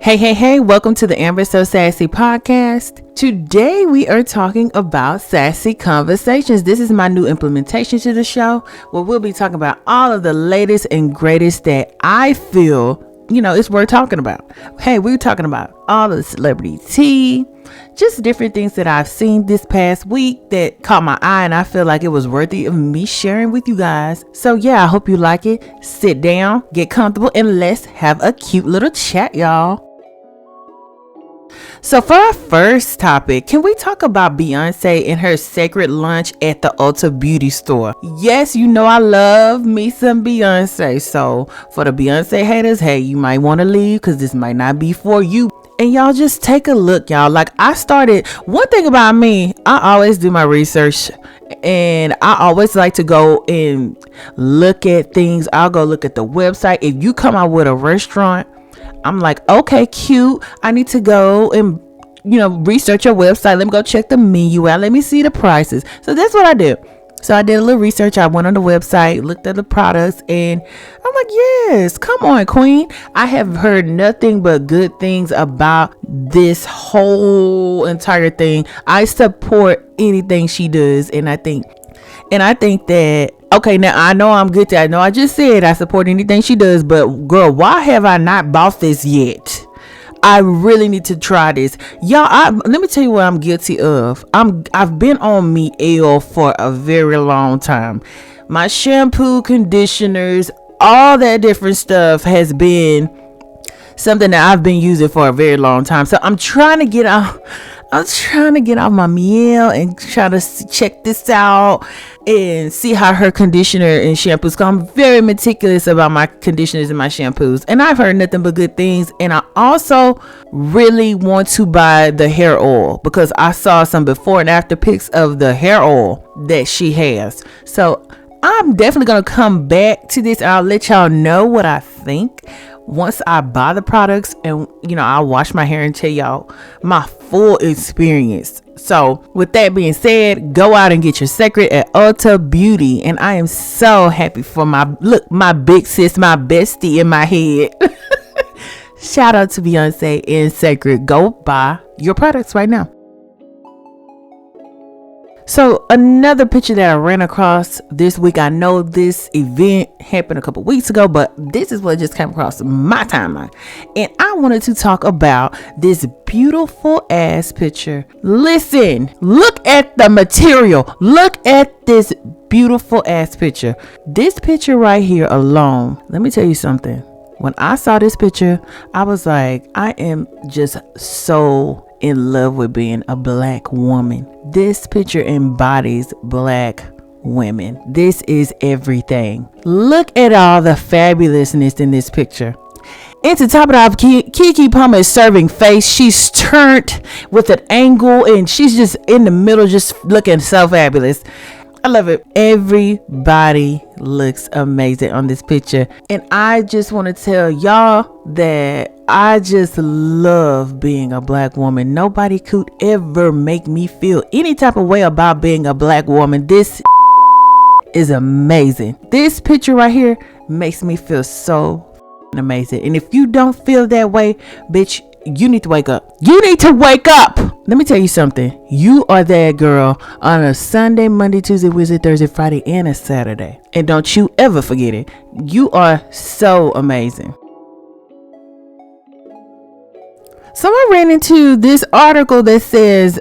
Hey, welcome to the Amber So Sassy podcast. Today we are talking about sassy conversations. This is my new implementation to the show where we'll be talking about all of the latest and greatest that I feel, it's worth talking about. Hey, we're talking about all of the celebrity tea, just different things that I've seen this past week that caught my eye and I feel like it was worthy of me sharing with you guys. So yeah, I hope you like it. Sit down, get comfortable, and let's have a cute little chat, y'all. So for our first topic, can we talk about Beyonce and her sacred lunch at the Ulta Beauty store? Yes, I love me some Beyonce. So for the Beyonce haters, hey, you might want to leave because this might not be for you. And y'all just take a look, y'all. One thing about me, I always do my research and I always like to go and look at things. I'll go look at the website. If you come out with a restaurant, I'm like, okay, cute. I need to go and, research your website. Let me go check the menu out. Let me see the prices. So that's what I did. So I did a little research. I went on the website, looked at the products, and I'm like, yes, come on, queen. I have heard nothing but good things about this whole entire thing. I support anything she does. And I think that, okay, now I know I'm good. I know I just said I support anything she does, but girl, why have I not bought this yet? I really need to try this, y'all. Let me tell you what I'm guilty of. I've been on me L for a very long time. My shampoo, conditioners, all that different stuff has been something that I've been using for a very long time. So I'm trying to get out my meal and try to check this out and see how her conditioner and shampoos go. I'm very meticulous about my conditioners and my shampoos, and I've heard nothing but good things. And I also really want to buy the hair oil because I saw some before and after pics of the hair oil that she has. So I'm definitely going to come back to this. I'll let y'all know what I think once I buy the products, and I'll wash my hair and tell y'all my full experience. So with that being said, go out and get your sacred at Ulta Beauty. And I am so happy for my big sis, my bestie in my head. Shout out to Beyonce and Sacred. Go buy your products right now. So another picture that I ran across this week, I know this event happened a couple weeks ago, but this is what just came across my timeline. And I wanted to talk about this beautiful ass picture. Listen, look at the material. Look at this beautiful ass picture. This picture right here alone, let me tell you something. When I saw this picture, I was like, I am just so in love with being a black woman. This picture embodies black women. This is everything. Look at all the fabulousness in this picture. And to top it off, Keke Palmer is serving face. She's turned with an angle and she's just in the middle, just looking so fabulous. I love it. Everybody looks amazing on this picture. And I just want to tell y'all that I just love being a black woman. Nobody could ever make me feel any type of way about being a black woman. This is amazing. This picture right here makes me feel so amazing. And if you don't feel that way, bitch, you need to wake up. You need to wake up. Let me tell you something. You are that girl on a Sunday, Monday, Tuesday, Wednesday, Thursday, Friday, and a Saturday. And don't you ever forget it. You are so amazing. So I ran into this article that says,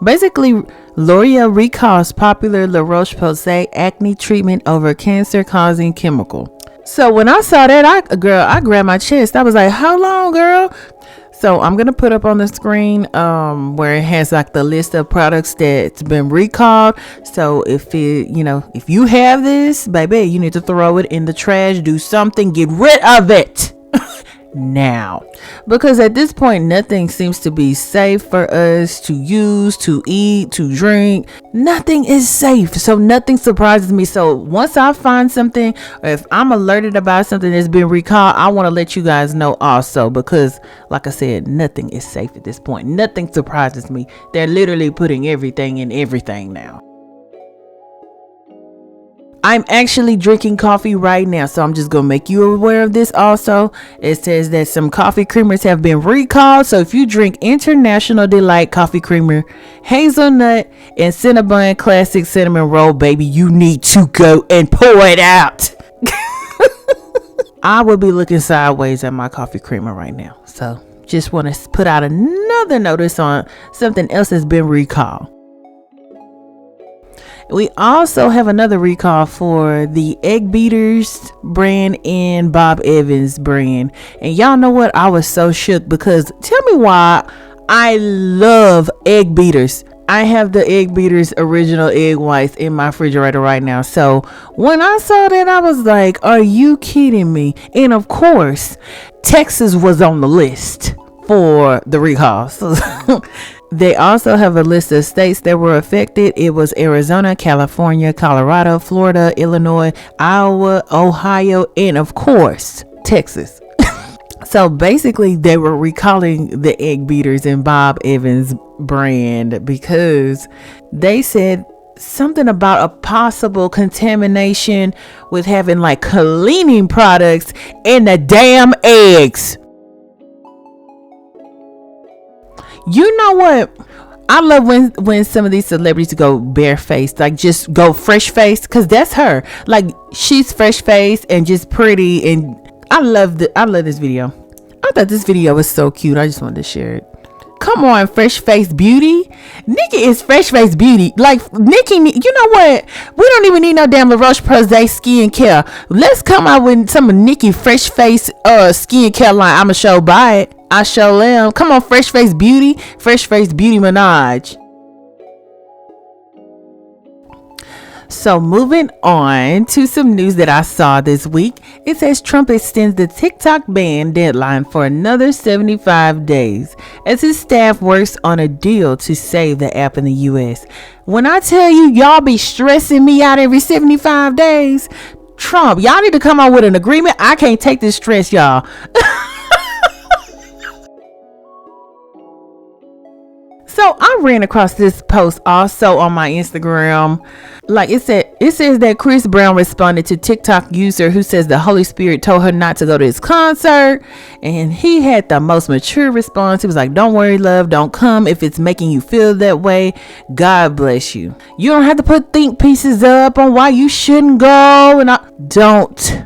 basically, L'Oreal recalls popular La Roche-Posay acne treatment over cancer-causing chemical. So when I saw that, I grabbed my chest. I was like, how long, girl? So I'm going to put up on the screen where it has like the list of products that's been recalled. So if you have this, baby, you need to throw it in the trash, do something, get rid of it now. Because at this point, nothing seems to be safe for us to use, to eat, to drink. Nothing is safe. So nothing surprises me. So once I find something, or if I'm alerted about something that's been recalled, I want to let you guys know also, because like I said, nothing is safe at this point. Nothing surprises me. They're literally putting everything in everything now. I'm actually drinking coffee right now, so I'm just gonna make you aware of this also. It says that some coffee creamers have been recalled, so if you drink International Delight coffee creamer, hazelnut and cinnamon classic cinnamon roll, baby, you need to go and pour it out. I will be looking sideways at my coffee creamer right now, so just want to put out another notice on something else that's been recalled. We also have another recall for the Egg Beaters brand and Bob Evans brand. And y'all know what? I was so shook because tell me why I love Egg Beaters. I have the Egg Beaters original egg whites in my refrigerator right now. So when I saw that, I was like, are you kidding me? And of course, Texas was on the list for the recall. So they also have a list of states that were affected. It was Arizona, California, Colorado, Florida, Illinois, Iowa, Ohio, and of course, Texas. So basically, they were recalling the Egg Beaters and Bob Evans brand because they said something about a possible contamination with having like cleaning products in the damn eggs. You know what? I love when some of these celebrities go barefaced, like just go fresh faced, because that's her. Like she's fresh faced and just pretty, and I love this video. I thought this video was so cute. I just wanted to share it. Come on, fresh face beauty. Nikki is fresh face beauty. Like Nikki, you know what? We don't even need no damn La Roche-Posay skincare. Let's come out with some of Nikki fresh face skincare line. I'ma show buy it. I show am. Come on, fresh face beauty Minaj. So moving on to some news that I saw this week. It says Trump extends the TikTok ban deadline for another 75 days as his staff works on a deal to save the app in the US. When I tell you, y'all be stressing me out every 75 days, Trump, y'all need to come out with an agreement. I can't take this stress, y'all. So I ran across this post also on my Instagram. Like it says that Chris Brown responded to TikTok user who says the Holy Spirit told her not to go to his concert, and he had the most mature response. He was like, "Don't worry, love, don't come if it's making you feel that way. God bless you. You don't have to put think pieces up on why you shouldn't go, and don't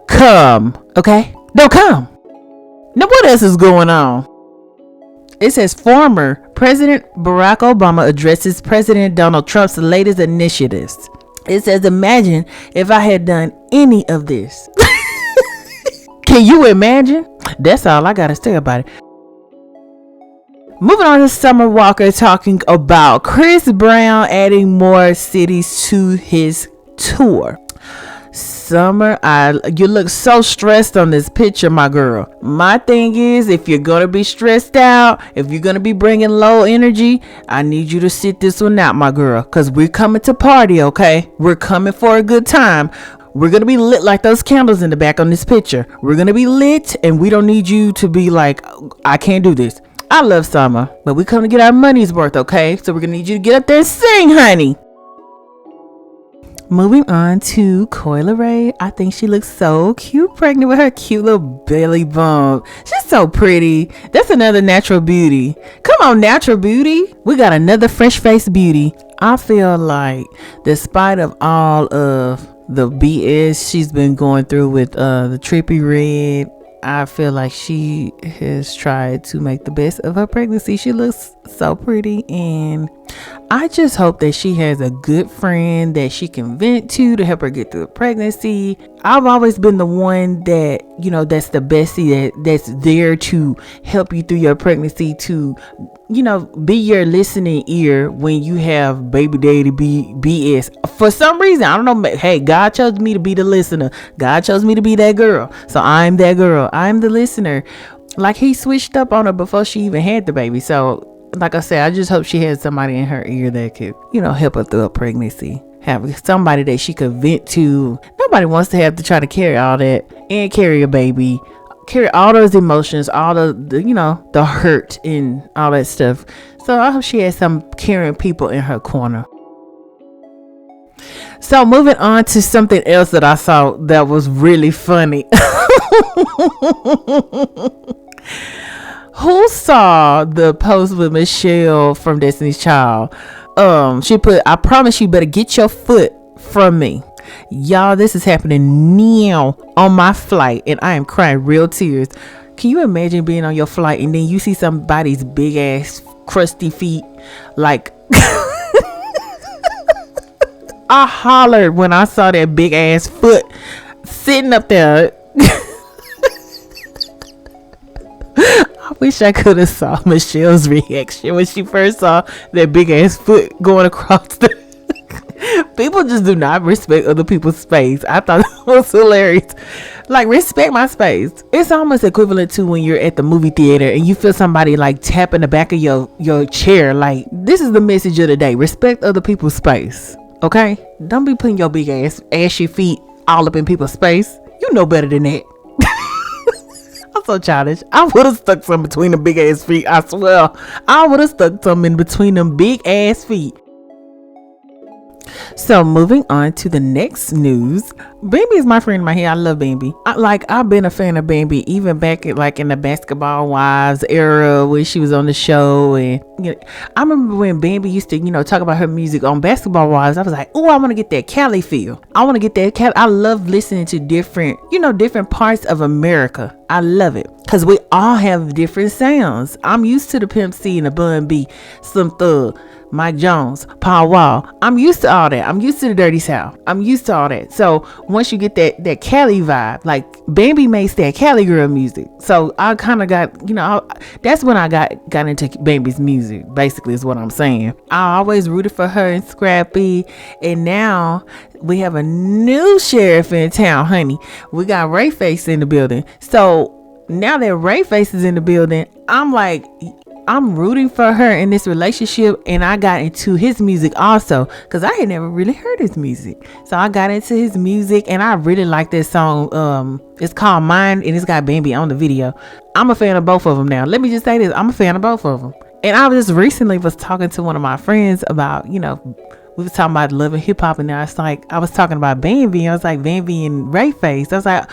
come, okay? Don't come." Now what else is going on? It says former President Barack Obama addresses President Donald Trump's latest initiatives. It says, imagine if I had done any of this. Can you imagine? That's all I got to say about it. Moving on to Summer Walker talking about Chris Brown adding more cities to his tour. Summer, you look so stressed on this picture, my girl. My thing is, if you're gonna be stressed out, if you're gonna be bringing low energy, I need you to sit this one out, my girl, because we're coming to party, okay? We're coming for a good time. We're gonna be lit like those candles in the back on this picture. We're gonna be lit, and we don't need you to be like, I can't do this. I love Summer, but we come to get our money's worth, okay? So we're gonna need you to get up there and sing, honey. Moving on to Coyle Ray. I think she looks so cute pregnant with her cute little belly bump. She's so pretty. That's another natural beauty. Come on, natural beauty. We got another fresh face beauty. I feel like despite of all of the BS she's been going through with the Trippie Redd, I feel like she has tried to make the best of her pregnancy. She looks so pretty, and I just hope that she has a good friend that she can vent to help her get through the pregnancy. I've always been the one that, you know, that's the bestie that's there to help you through your pregnancy, to, you know, be your listening ear when you have baby daddy BS. For some reason, I don't know. Hey, God chose me to be the listener. God chose me to be that girl. So I'm that girl. I'm the listener. Like he switched up on her before she even had the baby. So like I said, I just hope she has somebody in her ear that could, you know, help her through a pregnancy. Have somebody that she could vent to. Nobody wants to have to try to carry all that and carry a baby, carry all those emotions, all the you know, the hurt and all that stuff. So I hope she has some caring people in her corner. So moving on to something else that I saw that was really funny. Who saw the post with Michelle from Destiny's Child? She put, I promise you better get your foot from me. Y'all, this is happening now on my flight, and I am crying real tears. Can you imagine being on your flight and then you see somebody's big ass crusty feet? Like, I hollered when I saw that big ass foot sitting up there. I wish I could have saw Michelle's reaction when she first saw that big ass foot going across the people just do not respect other people's space. I thought it was hilarious. Like, respect my space. It's almost equivalent to when you're at the movie theater and you feel somebody like tapping the back of your chair. Like, this is the message of the day. Respect other people's space. Okay? Don't be putting your big ashy feet all up in people's space. You know better than that. I'm so childish. I would have stuck some between the big ass feet. I swear. I would have stuck some in between them big ass feet. So moving on to the next news. Bambi is my friend in my head. I love Bambi. I've been a fan of Bambi even back at, like, in the Basketball Wives era when she was on the show. And I remember when Bambi used to talk about her music on Basketball Wives. I was like, oh, I want to get that Cali feel. I want to get that Cali. I love listening to different parts of America. I love it because we all have different sounds. I'm used to the Pimp C and the Bun B, Slim Thug, Mike Jones, Paul Wall. I'm used to all that. I'm used to the Dirty South. I'm used to all that. So once you get that Cali vibe, like Bambi makes that Cali girl music. So I kind of got, that's when I got into Bambi's music, basically is what I'm saying. I always rooted for her and Scrappy. And now we have a new sheriff in town, honey. We got Ray Face in the building. So now that Ray Face is in the building, I'm rooting for her in this relationship, and I got into his music also because I had never really heard his music. So I got into his music, and I really like this song. It's called Mine, and it's got Bambi on the video. I'm a fan of both of them now. Let me just say this. I'm a fan of both of them. And I just recently was talking to one of my friends about, we was talking about love and hip hop, and I was talking about Bambi. I was like, Bambi and Ray Face. I said,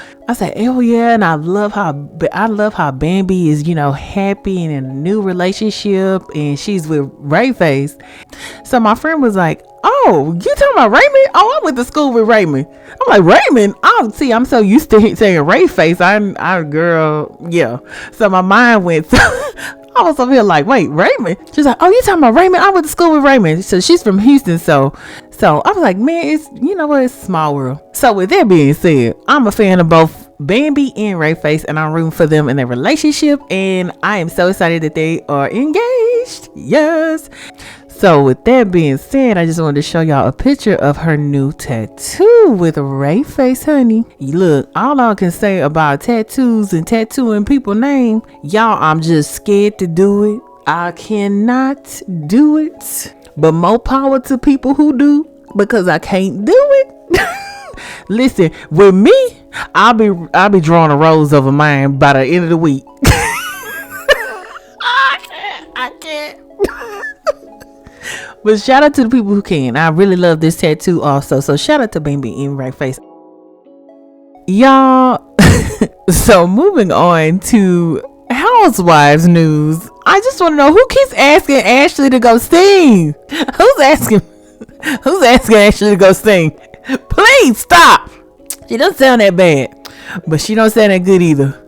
oh yeah, and I love how Bambi is, happy and in a new relationship, and she's with Ray Face. So my friend was like, oh, you talking about Raymond? Oh, I went to school with Raymond. I'm like, Raymond? Oh, see, I'm so used to saying Ray Face. I girl, yeah. So my mind went. I was over here like, wait, Raymond? She's like, oh, you talking about Raymond? I went to school with Raymond. So she's from Houston. So I was like, man, it's a small world. So with that being said, I'm a fan of both Bambi and Ray Face, and I'm rooting for them in their relationship. And I am so excited that they are engaged. Yes. So with that being said, I just wanted to show y'all a picture of her new tattoo with Ray Face, honey. Look, all I can say about tattoos and tattooing people's name, y'all, I'm just scared to do it. I cannot do it. But more power to people who do, because I can't do it. Listen, with me, I'll be drawing a rose over mine by the end of the week. I can't. But shout out to the people who can. I really love this tattoo also. So shout out to Bambi and Ray Face. Y'all. So moving on to Housewives news. I just want to know who keeps asking Ashley to go sing. Who's asking Ashley to go sing? Please stop. She doesn't sound that bad, but she don't sound that good either.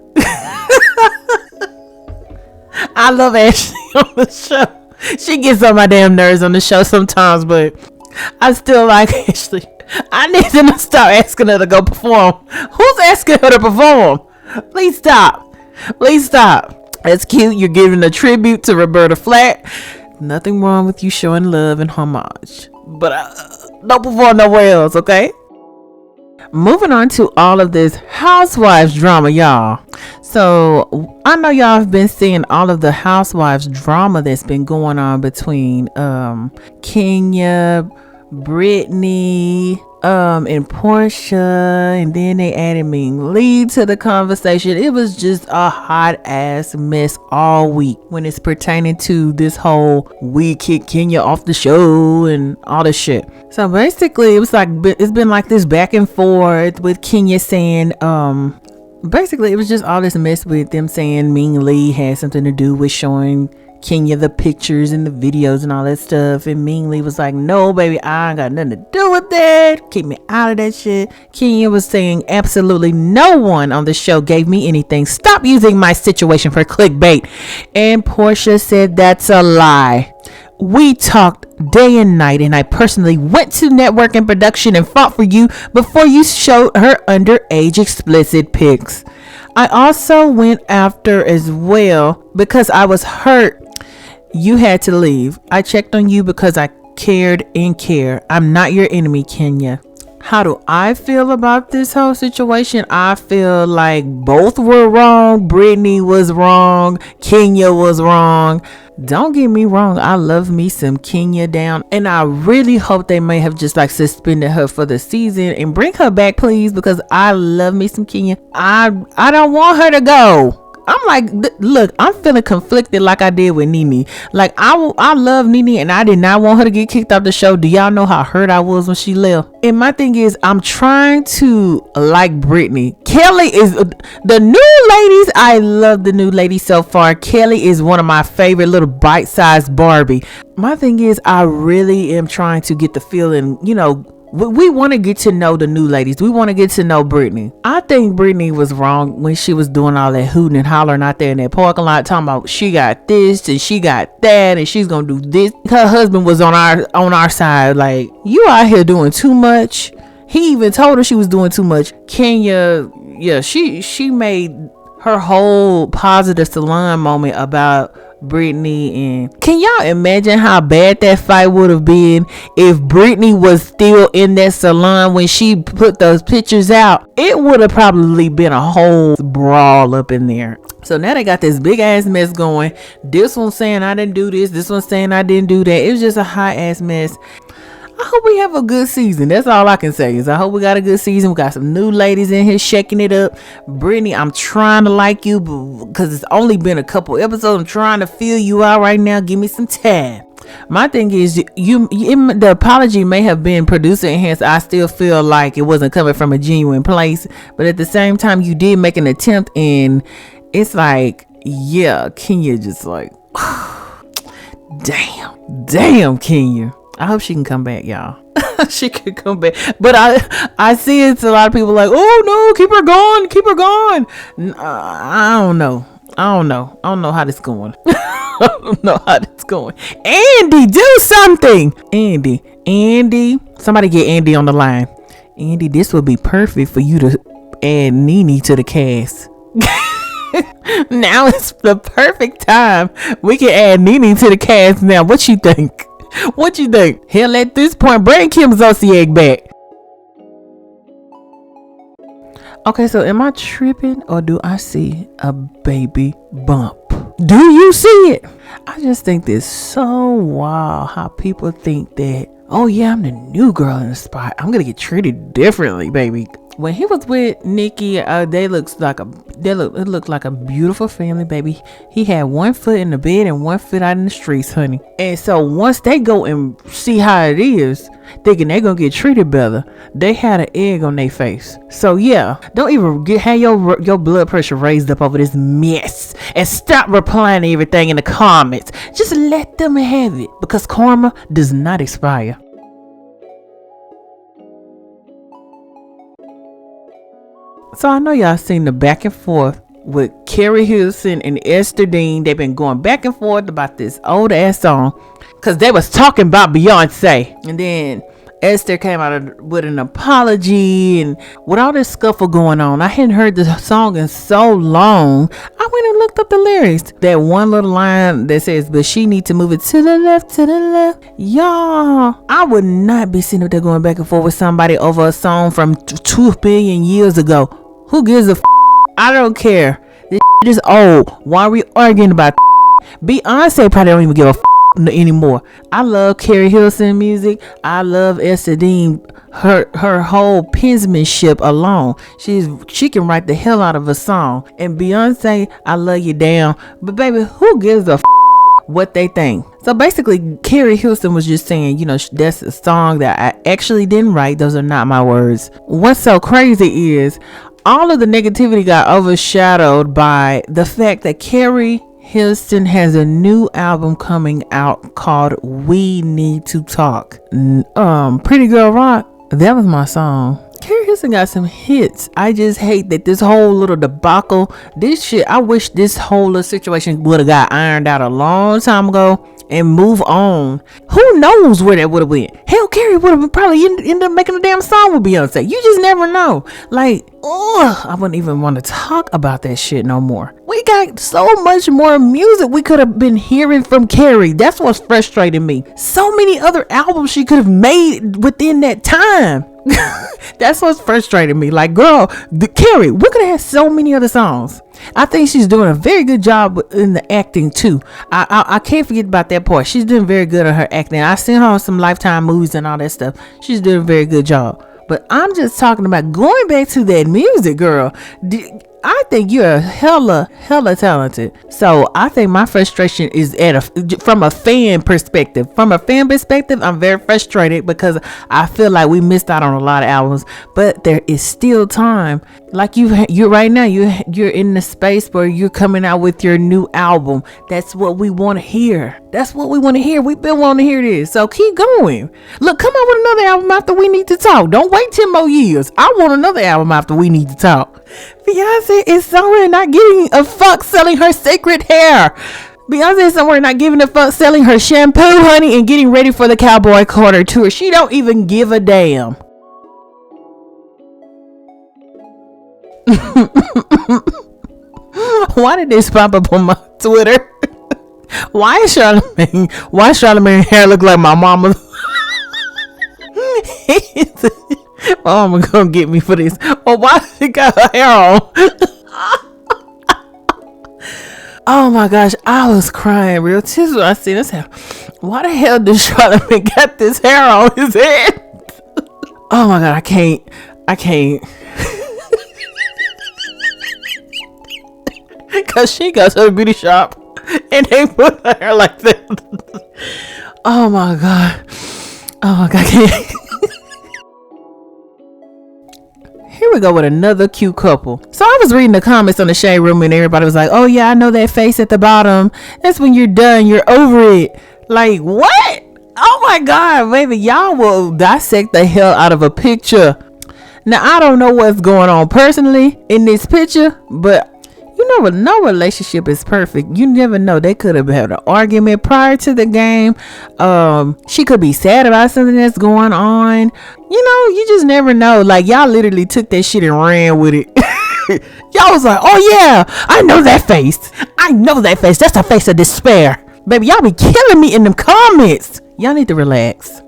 I love Ashley on the show. She gets on my damn nerves on the show sometimes, but I still like Ashley. I need them to stop asking her to go perform. Who's asking her to perform? Please stop. Please stop. That's cute. You're giving a tribute to Roberta Flack. Nothing wrong with you showing love and homage, but don't perform nowhere else, okay? Moving on to all of this Housewives drama, y'all. So I know y'all have been seeing all of the Housewives drama that's been going on between Kenya, Brittany, and Portia, and then they added Ming Lee to the conversation. It was just a hot ass mess all week when it's pertaining to this whole we kick Kenya off the show and all this shit. So basically, it was like it's been like this back and forth with Kenya saying, basically it was just all this mess with them saying Ming Lee had something to do with showing Kenya the pictures and the videos and all that stuff, and Ming Lee was like, no baby, I ain't got nothing to do with that, keep me out of that shit. Kenya was saying absolutely no one on the show gave me anything, stop using my situation for clickbait. And Portia said that's a lie. We talked day and night, and I personally went to network and production and fought for you before you showed her underage explicit pics. I also went after as well because I was hurt. You had to leave. I checked on you because I cared and care. I'm not your enemy, Kenya. How do I feel about this whole situation? I feel like both were wrong. Brittany was wrong. Kenya was wrong. Don't get me wrong, I love me some Kenya down, and I really hope they may have just like suspended her for the season and bring her back, please, because I love me some Kenya. I don't want her to go. I'm like, look, I'm feeling conflicted like I did with Nene. Like, I love Nene and I did not want her to get kicked off the show. Do y'all know how hurt I was when she left? And my thing is, I'm trying to like Brittany. Kelly is the new ladies. I love the new ladies so far. Kelly is one of my favorite little bite-sized Barbie. My thing is, I really am trying to get the feeling, you know, we want to get to know the new ladies. We want to get to know Brittany. I think Brittany was wrong when she was doing all that hooting and hollering out there in that parking lot, talking about she got this and she got that and she's gonna do this. Her husband was on our side. Like, you out here doing too much. He even told her she was doing too much. Kenya, yeah, she made her whole positive salon moment about Brittany. And can y'all imagine how bad that fight would have been if Brittany was still in that salon when she put those pictures out? It would have probably been a whole brawl up in there. So now they got this big ass mess going. This one saying I didn't do this one saying I didn't do that. It was just a hot ass mess. I hope we have a good season. That's all I can say is I hope we got a good season. We got some new ladies in here shaking it up. Brittany, I'm trying to like you because it's only been a couple episodes. I'm trying to feel you out right now. Give me some time. My thing is, the apology may have been producer enhanced. I still feel like it wasn't coming from a genuine place. But at the same time, you did make an attempt, and it's like, yeah, Kenya just like, damn, Kenya. I hope she can come back, y'all. She could come back. But I see it's a lot of people like, oh no, keep her going. I don't know how this going. I don't know how this going. Andy, do something. Andy, somebody get Andy on the line. Andy, this would be perfect for you to add Nene to the cast. Now it's the perfect time. We can add Nene to the cast now. What you think? Hell, at this point, bring Kim Zolciak back. Okay, so am I tripping or do I see a baby bump? Do you see it? I just think this so wild how people think that, oh yeah, I'm the new girl in the spot. I'm gonna get treated differently, baby. When he was with Nikki, it looked like a beautiful family, baby. He had one foot in the bed and one foot out in the streets, honey. And so once they go and see how it is, thinking they're gonna get treated better, they had an egg on their face. So yeah, don't even have your blood pressure raised up over this mess, and stop replying to everything in the comments. Just let them have it, because karma does not expire. So I know y'all seen the back and forth with Carrie Hilson and Esther Dean. They've been going back and forth about this old ass song because they was talking about Beyonce. And then Esther came out with an apology, and with all this scuffle going on, I hadn't heard the song in so long. I went and looked up the lyrics. That one little line that says, but she need to move it to the left. Y'all, I would not be sitting up there going back and forth with somebody over a song from 2 billion years ago. Who gives a f? I don't care. This is old. Why are we arguing about Beyonce probably don't even give a f anymore. I love Carrie Hilson music. I love Esther Dean. Her whole penmanship alone. She can write the hell out of a song. And Beyonce, I love you down. But baby, who gives a what they think? So basically, Carrie Hilson was just saying, that's a song that I actually didn't write. Those are not my words. What's so crazy is all of the negativity got overshadowed by the fact that Carrie Hilson has a new album coming out called We Need to Talk. Pretty Girl Rock, that was my song. Carrie Hilson got some hits. I just hate that this whole little debacle, this shit, I wish this whole little situation would have got ironed out a long time ago and move on. Who knows where that would have went? Hell, Carrie would have probably ended up making a damn song with Beyonce. You just never know. I wouldn't even want to talk about that shit no more. We got so much more music we could have been hearing from Carrie. That's what's frustrating me. So many other albums she could have made within that time. That's what's frustrating me. Girl, Carrie, we could have had so many other songs. I think she's doing a very good job in the acting too. I can't forget about that part. She's doing very good on her acting. I've seen her on some Lifetime movies and all that stuff. She's doing a very good job. But I'm just talking about going back to that music, girl. I think you're hella talented. So I think my frustration is from a fan perspective. From a fan perspective, I'm very frustrated because I feel like we missed out on a lot of albums. But there is still time. Like you're right now, you're in the space where you're coming out with your new album. That's what we want to hear. That's what we want to hear. We've been wanting to hear this. So keep going. Look, come out with another album after We Need to Talk. Don't wait 10 more years. I want another album after We Need to Talk. Beyonce is somewhere not giving a fuck selling her sacred hair. Beyonce is somewhere not giving a fuck selling her shampoo, honey, and getting ready for the Cowboy Carter tour. She don't even give a damn. Why did this pop up on my Twitter? Why Charlamagne hair look like my mama's? My mama gonna get me for this. Oh, why she got her hair on? Oh my gosh, I was crying real tears when I seen this hair. Why the hell did Charlamagne got this hair on his head? Oh my god, I can't. Cause she goes to a beauty shop and they put her hair like that. Oh my god, I can't. Here we go with another cute couple. So I was reading the comments on the Shade Room and everybody was like, oh yeah, I know that face at the bottom. That's when you're done. You're over it. Like, what? Oh my God, baby. Y'all will dissect the hell out of a picture. Now, I don't know what's going on personally in this picture, but you know, no relationship is perfect. You never know. They could have had an argument prior to the game. She could be sad about something that's going on. You just never know. Like, y'all literally took that shit and ran with it. Y'all was like, oh yeah, I know that face. That's a face of despair. Baby, y'all be killing me in them comments. Y'all need to relax.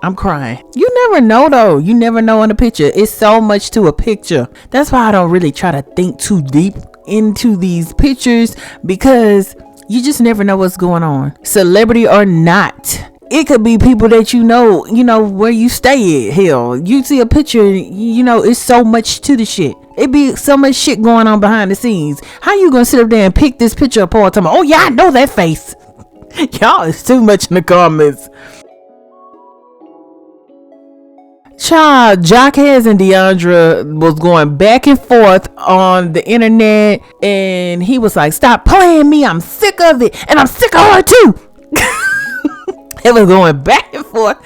I'm crying. You never know though. You never know in a picture. It's so much to a picture. That's why I don't really try to think too deep into these pictures, because you just never know what's going on. Celebrity or not. It could be people that you know where you stay at. Hell, you see a picture, it's so much to the shit. It be so much shit going on behind the scenes. How you gonna sit up there and pick this picture apart? Oh yeah, I know that face. Y'all is too much in the comments. Child, Jaquez and Deandra was going back and forth on the internet, and he was like, stop playing me, I'm sick of it, and I'm sick of her too. It was going back and forth.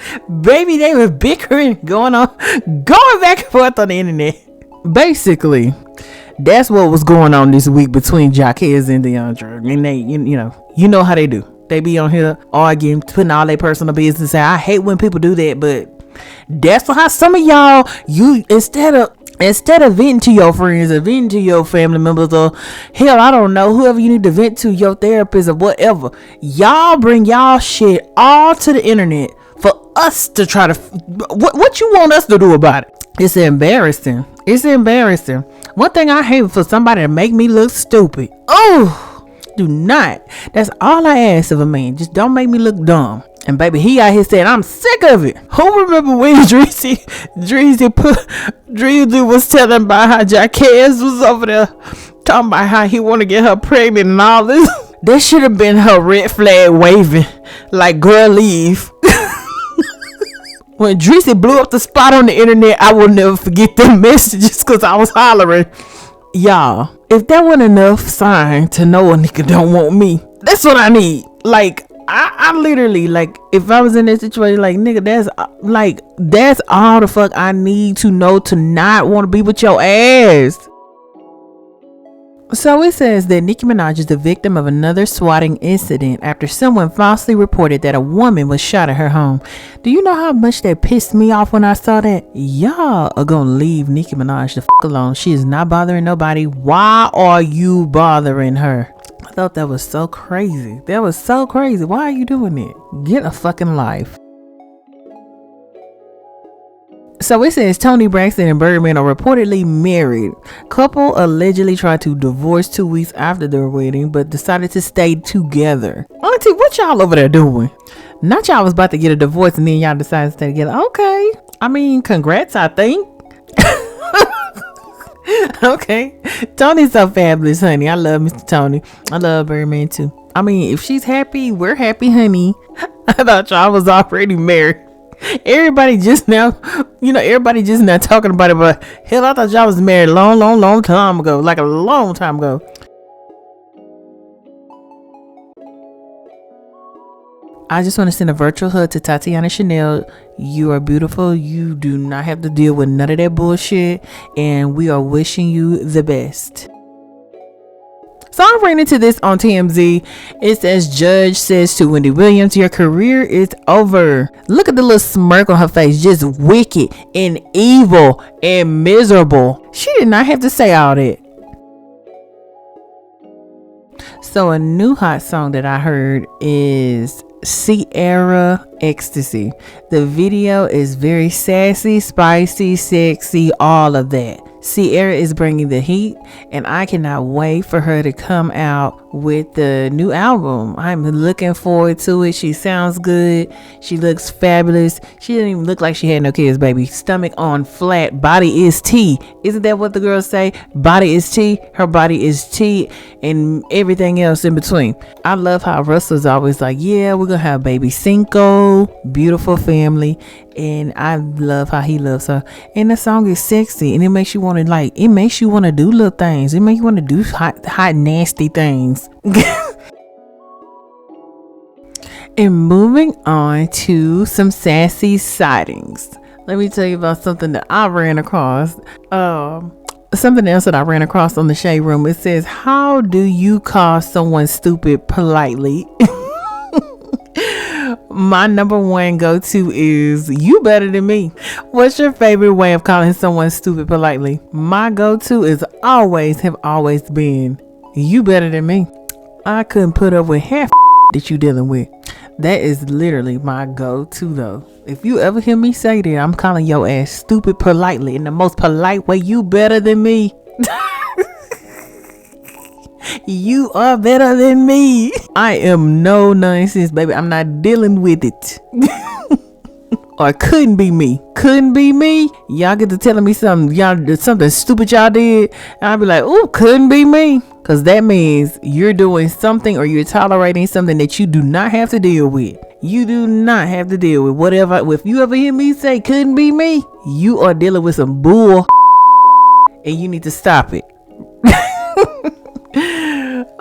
Baby, they were bickering, going back and forth on the internet. Basically, that's what was going on this week between Jaquez and Deandra. And they, you know how they do. They be on here arguing, putting all their personal business out. I hate when people do that, but that's how some of y'all, you instead of venting to your friends or venting to your family members, or hell, I don't know, whoever you need to vent to, your therapist or whatever, y'all bring y'all shit all to the internet for us to try to what you want us to do about it. It's embarrassing. One thing I hate for somebody to make me look stupid. Oh, do not. That's all I ask of a man. Just don't make me look dumb. And baby, he out here saying, I'm sick of it. Who remember when Dreezy was telling about how Jackass was over there talking about how he want to get her pregnant and all this? That should have been her red flag waving. Like, girl, leave. When Dreezy blew up the spot on the internet, I will never forget them messages because I was hollering. Y'all, if that wasn't enough sign to know a nigga don't want me, that's what I need. Like, I literally, like, if I was in this situation, like, nigga, that's all the fuck I need to know to not want to be with your ass. So it says that Nicki Minaj is the victim of another swatting incident after someone falsely reported that a woman was shot at her home. Do you know how much that pissed me off when I saw that? Y'all are gonna leave Nicki Minaj the fuck alone. She is not bothering nobody. Why are you bothering her? I thought that was so crazy. That was so crazy. Why are you doing it? Get a fucking life. So it says Toni Braxton and Birdman are reportedly married. Couple allegedly tried to divorce 2 weeks after their wedding, but decided to stay together. Auntie, what y'all over there doing? Not y'all was about to get a divorce and then y'all decided to stay together. Okay. I mean, congrats, I think. Okay. Tony's so fabulous, honey. I love Mr. Tony. I love Birdman too. I mean, if she's happy, we're happy, honey. I thought y'all was already married. Everybody just now talking about it, but hell, I thought y'all was married a long time ago, like a long time ago. I just want to send a virtual hug to Tatiana Chanel. You are beautiful. You do not have to deal with none of that bullshit, and we are wishing you the best. So I'm reading into this on TMZ. It says, judge says to Wendy Williams, your career is over. Look at the little smirk on her face. Just wicked and evil and miserable. She did not have to say all that. So a new hot song that I heard is Sierra Ecstasy. The video is very sassy, spicy, sexy, all of that. Sierra is bringing the heat, and I cannot wait for her to come out with the new album. I'm looking forward to it. She sounds good. She looks fabulous. She didn't even look like she had no kids, baby. Stomach on flat. Body is tea. Isn't that what the girls say? Body is tea. Her body is tea, and everything else in between. I love how Russell's always like, yeah, we're gonna have baby Cinco, beautiful family. And I love how he loves her. And the song is sexy, and it makes you want to do little things. It makes you want to do hot nasty things. And moving on to some sassy sightings. Let me tell you about something that I ran across. Something else that I ran across on the Shade Room. It says, how do you call someone stupid politely? My number one go-to is, you better than me. What's your favorite way of calling someone stupid politely? My go-to is have always been, you better than me. I couldn't put up with half that you dealing with. That is literally my go-to though. If you ever hear me say that, I'm calling your ass stupid politely in the most polite way. You better than me. You are better than me. I am no nonsense, baby. I'm not dealing with it. Or couldn't be me. Couldn't be me. Y'all get to telling me something stupid y'all did, and I'll be like, ooh, couldn't be me. Because that means you're doing something, or you're tolerating something that you do not have to deal with. You do not have to deal with whatever. If you ever hear me say couldn't be me, you are dealing with some bull, and you need to stop it.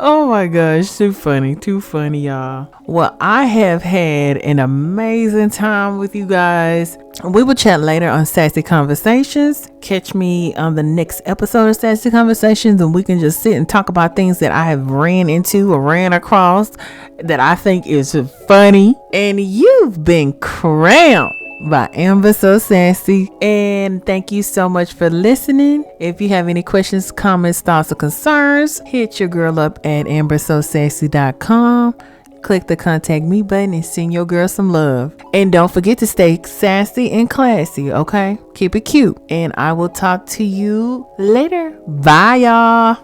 Oh my gosh, too funny, y'all. Well, I have had an amazing time with you guys. We will chat later on Sassy Conversations. Catch me on the next episode of Sassy Conversations, and we can just sit and talk about things that I have ran into or ran across that I think is funny. And you've been crowned by Amber So Sassy, and thank you so much for listening. If you have any questions, comments, thoughts, or concerns, hit your girl up at ambersosassy.com. Click the contact me button and send your girl some love. And don't forget to stay sassy and classy, okay? Keep it cute. And I will talk to you later. Bye, y'all.